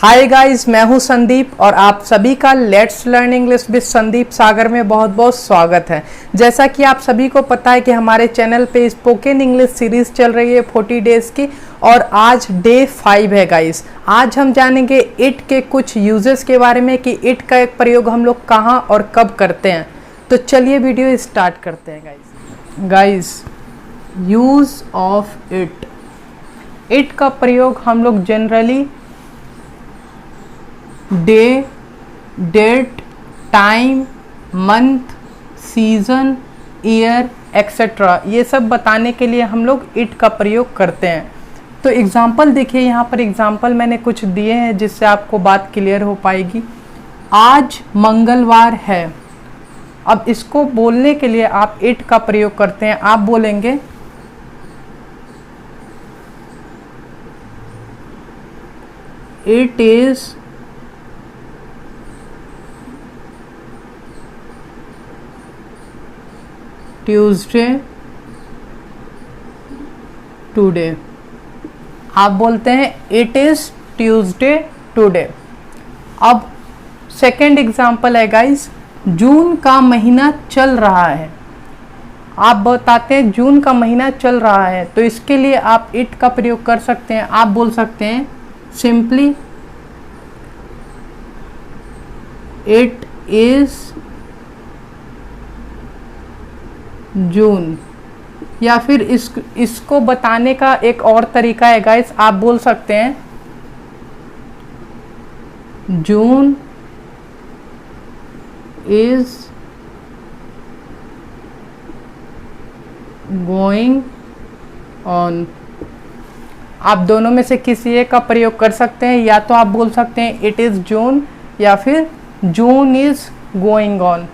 Hi guys, मैं हूं संदीप और आप सभी का let's learn English with Sandeep Sagar में बहुत बहुत स्वागत है। जैसा कि आप सभी को पता है कि हमारे चैनल पे स्पोकन इंग्लिश सीरीज चल रही है 40 डेज की और आज डे 5 है गाइस। आज हम जानेंगे इट के कुछ यूजेस के बारे में कि इट का एक प्रयोग हम लोग कहाँ और कब करते हैं। तो चलिए वीडियो स्टार्ट करते हैं गाइस। यूज ऑफ इट का प्रयोग हम लोग generally day, date, time, month, season, year etcetera ये सब बताने के लिए हम लोग इट का प्रयोग करते हैं। तो एग्जाम्पल देखिए, यहाँ पर एग्जाम्पल मैंने कुछ दिए हैं जिससे आपको बात क्लियर हो पाएगी। आज मंगलवार है। अब इसको बोलने के लिए आप इट का प्रयोग करते हैं। आप बोलेंगे इट इज ट्यूसडे टुडे। आप बोलते हैं इट इज ट्यूसडे टुडे। अब सेकेंड एग्जाम्पल है गाइस, जून का महीना चल रहा है। आप बताते हैं जून का महीना चल रहा है, तो इसके लिए आप इट का प्रयोग कर सकते हैं। आप बोल सकते हैं सिंपली इट इज जून। या फिर इसको बताने का एक और तरीका है गाइस, आप बोल सकते हैं जून इज गोइंग ऑन। आप दोनों में से किसी एक का प्रयोग कर सकते हैं। या तो आप बोल सकते हैं इट इज जून या फिर जून इज गोइंग ऑन।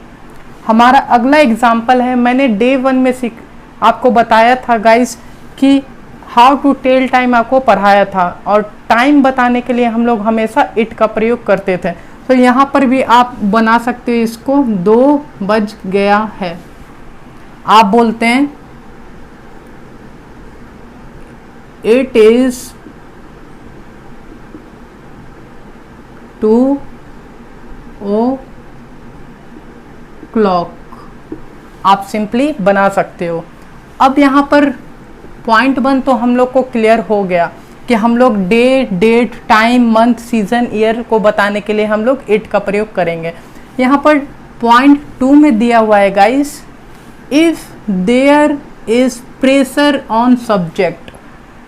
हमारा अगला एग्जाम्पल है, मैंने डे 1 में आपको बताया था गाइस कि हाउ टू टेल टाइम आपको पढ़ाया था और टाइम बताने के लिए हम लोग हमेशा इट का प्रयोग करते थे। तो यहाँ पर भी आप बना सकते हो इसको 2 बज गया है। आप बोलते हैं इट इज 2 o'clock। आप सिंपली बना सकते हो। अब यहाँ पर पॉइंट 1 तो हम लोग को क्लियर हो गया कि हम लोग day, date, time, month, season, year को बताने के लिए हम लोग इट का प्रयोग करेंगे। यहाँ पर पॉइंट 2 में दिया हुआ है guys, if there is pressure on subject.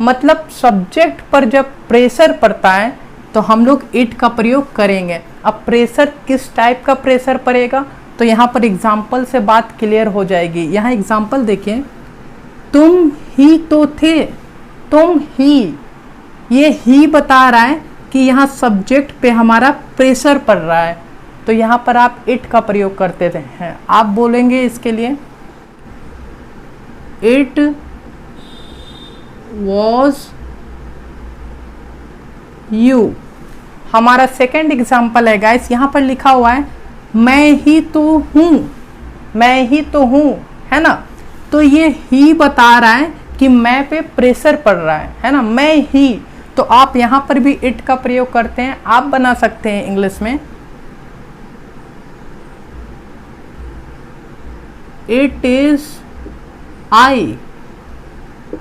मतलब सब्जेक्ट पर जब प्रेशर पड़ता है तो हम लोग इट का प्रयोग करेंगे। अब प्रेशर किस टाइप का प्रेशर पड़ेगा, तो यहाँ पर एग्जाम्पल से बात क्लियर हो जाएगी। यहाँ एग्जाम्पल देखिए, तुम ही तो थे, तुम ही। ये ही बता रहा है कि यहाँ सब्जेक्ट पे हमारा प्रेशर पड़ रहा है, तो यहाँ पर आप इट का प्रयोग करते हैं। आप बोलेंगे इसके लिए इट वॉज यू। हमारा सेकेंड एग्जाम्पल है गाइस, यहाँ पर लिखा हुआ है मैं ही तो हूँ, मैं ही तो हूँ, है ना। तो ये ही बता रहा है कि मैं पे प्रेशर पड़ रहा है ना, मैं ही। तो आप यहाँ पर भी इट का प्रयोग करते हैं। आप बना सकते हैं इंग्लिश में इट इज आई।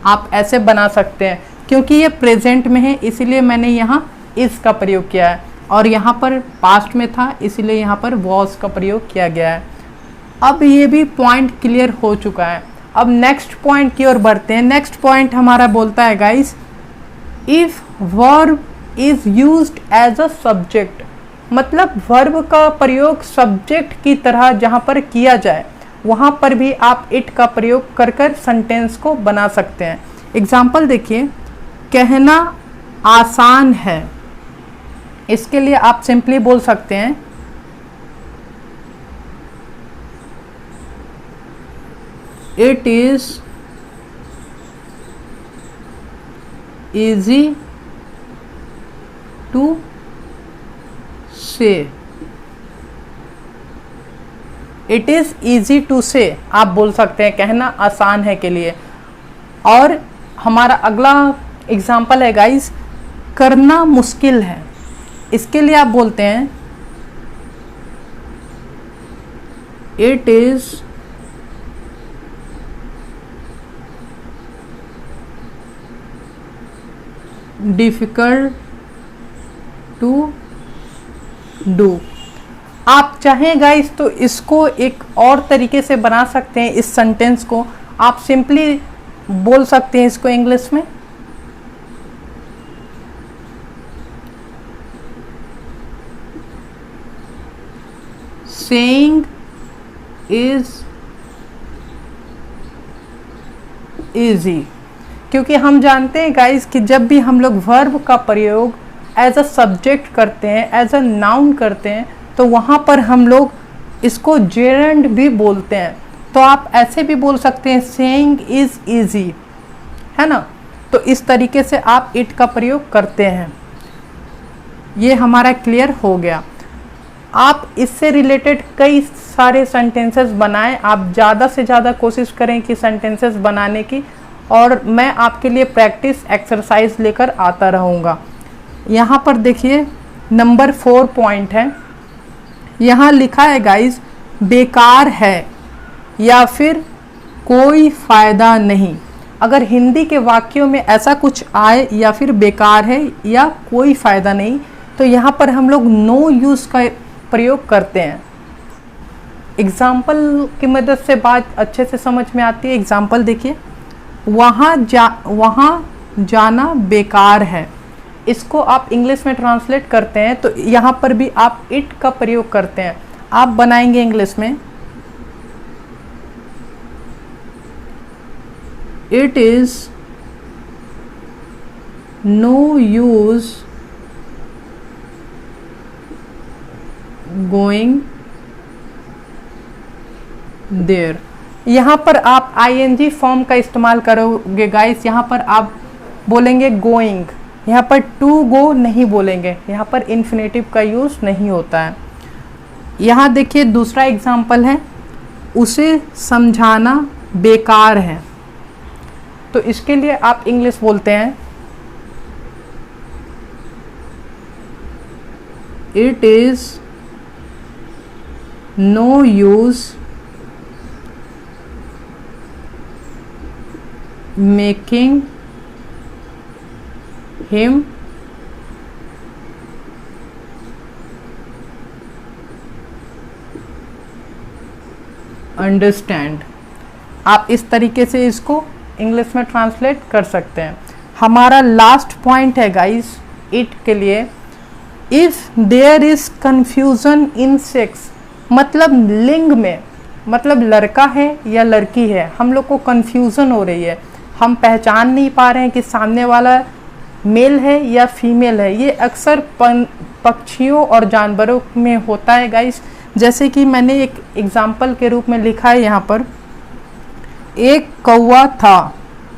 आप ऐसे बना सकते हैं, क्योंकि ये प्रेजेंट में है इसीलिए मैंने यहाँ इस का प्रयोग किया है, और यहाँ पर पास्ट में था इसीलिए यहाँ पर वॉज का प्रयोग किया गया है। अब ये भी पॉइंट क्लियर हो चुका है। अब नेक्स्ट पॉइंट की ओर बढ़ते हैं। नेक्स्ट पॉइंट हमारा बोलता है guys, if verb is used as a subject. मतलब वर्ब का प्रयोग सब्जेक्ट की तरह जहाँ पर किया जाए वहाँ पर भी आप इट का प्रयोग कर कर सेंटेंस को बना सकते हैं। एग्जाम्पल देखिए, कहना आसान है। इसके लिए आप सिंपली बोल सकते हैं इट इज इजी टू से। इट इज इजी टू से आप बोल सकते हैं कहना आसान है के लिए। और हमारा अगला एग्जाम्पल है गाइस, करना मुश्किल है। इसके लिए आप बोलते हैं it is difficult to do. आप चाहें गाइस तो इसको एक और तरीके से बना सकते हैं। इस सेंटेंस को आप सिंपली बोल सकते हैं इसको इंग्लिश में, सेइंग इज इजी। क्योंकि हम जानते हैं गाइस कि जब भी हम लोग वर्ब का प्रयोग एज अ सब्जेक्ट करते हैं, एज अ नाउन करते हैं, तो वहाँ पर हम लोग इसको जेरेंड भी बोलते हैं। तो आप ऐसे भी बोल सकते हैं सेइंग इज इजी, है ना। तो इस तरीके से आप इट का प्रयोग करते हैं। ये हमारा क्लियर हो गया। आप इससे रिलेटेड कई सारे सेंटेंसेस बनाएं। आप ज़्यादा से ज़्यादा कोशिश करें कि सेंटेंसेस बनाने की, और मैं आपके लिए प्रैक्टिस एक्सरसाइज लेकर आता रहूँगा। यहाँ पर देखिए नंबर 4 पॉइंट है। यहाँ लिखा है गाइस बेकार है या फिर कोई फ़ायदा नहीं। अगर हिंदी के वाक्यों में ऐसा कुछ आए या फिर बेकार है या कोई फ़ायदा नहीं, तो यहाँ पर हम लोग नो यूज़ का प्रयोग करते हैं। एग्जाम्पल की मदद से बात अच्छे से समझ में आती है। एग्जाम्पल देखिए, वहाँ जाना बेकार है। इसको आप इंग्लिश में ट्रांसलेट करते हैं तो यहाँ पर भी आप इट का प्रयोग करते हैं। आप बनाएंगे इंग्लिश में it is no use going there. यहाँ पर आप आईएनजी फॉर्म का इस्तेमाल करोगे गाइस। यहाँ पर आप बोलेंगे गोइंग, यहाँ पर टू गो नहीं बोलेंगे, यहाँ पर इन्फिनेटिव का यूज़ नहीं होता है। यहाँ देखिए दूसरा एग्जाम्पल है, उसे समझाना बेकार है। तो इसके लिए आप इंग्लिश बोलते हैं it is no use making him understand. आप इस तरीके से इसको इंग्लिश में ट्रांसलेट कर सकते हैं। हमारा लास्ट पॉइंट है गाइस इट के लिए, if there is confusion in sex. मतलब लिंग में, मतलब लड़का है या लड़की है, हम लोग को कंफ्यूजन हो रही है, हम पहचान नहीं पा रहे हैं कि सामने वाला मेल है या फीमेल है। ये अक्सर पक्षियों और जानवरों में होता है गाइस। जैसे कि मैंने एक एग्जाम्पल के रूप में लिखा है यहाँ पर, एक कौवा था,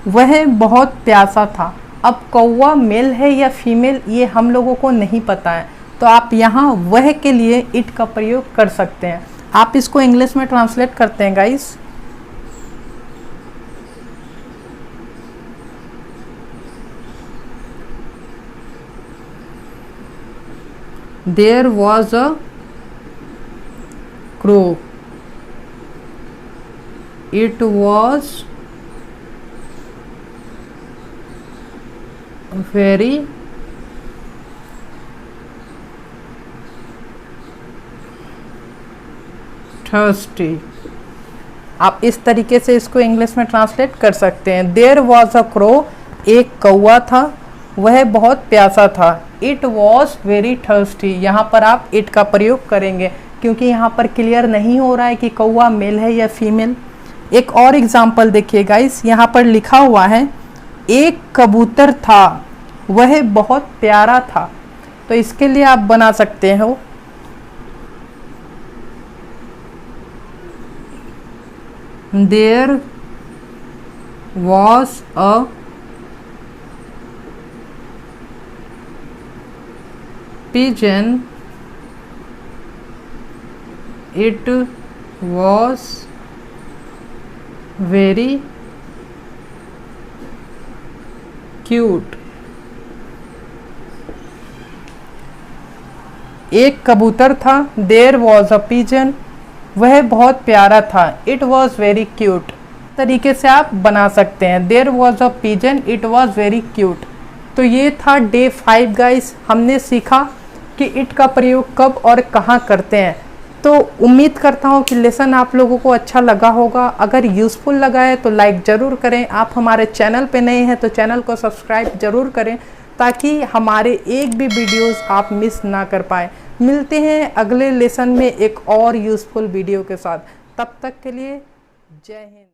वह बहुत प्यासा था। अब कौवा मेल है या फीमेल ये हम लोगों को नहीं पता है, तो आप यहाँ वह के लिए इट का प्रयोग कर सकते हैं। आप इसको इंग्लिश में ट्रांसलेट करते हैं guys, there was a crow, it was very thirsty। आप इस तरीके से इसको इंग्लिश में ट्रांसलेट कर सकते हैं। देयर वॉज अ क्रो, एक कौवा था, वह बहुत प्यासा था। इट वॉज वेरी थर्स्टी, यहाँ पर आप इट का प्रयोग करेंगे क्योंकि यहाँ पर क्लियर नहीं हो रहा है कि कौवा मेल है या फीमेल। एक और एग्जाम्पल देखिए गाइस, यहाँ पर लिखा हुआ है एक कबूतर था, वह बहुत प्यारा था। तो इसके लिए आप बना सकते हो there was a pigeon, it was very cute। एक कबूतर था, देयर वॉज अ पिजन, वह बहुत प्यारा था, इट वॉज वेरी क्यूट। तरीके से आप बना सकते हैं, there was a pigeon, it was very cute. तो ये था डे 5 गाइस। हमने सीखा कि इट का प्रयोग कब और कहाँ करते हैं। तो उम्मीद करता हूँ कि लेसन आप लोगों को अच्छा लगा होगा। अगर यूज़फुल लगा है तो लाइक ज़रूर करें। आप हमारे चैनल पे नए हैं तो चैनल को सब्सक्राइब ज़रूर करें, ताकि हमारे एक भी वीडियोस आप मिस ना कर पाए। मिलते हैं अगले लेसन में एक और यूज़फुल वीडियो के साथ। तब तक के लिए जय हिंद।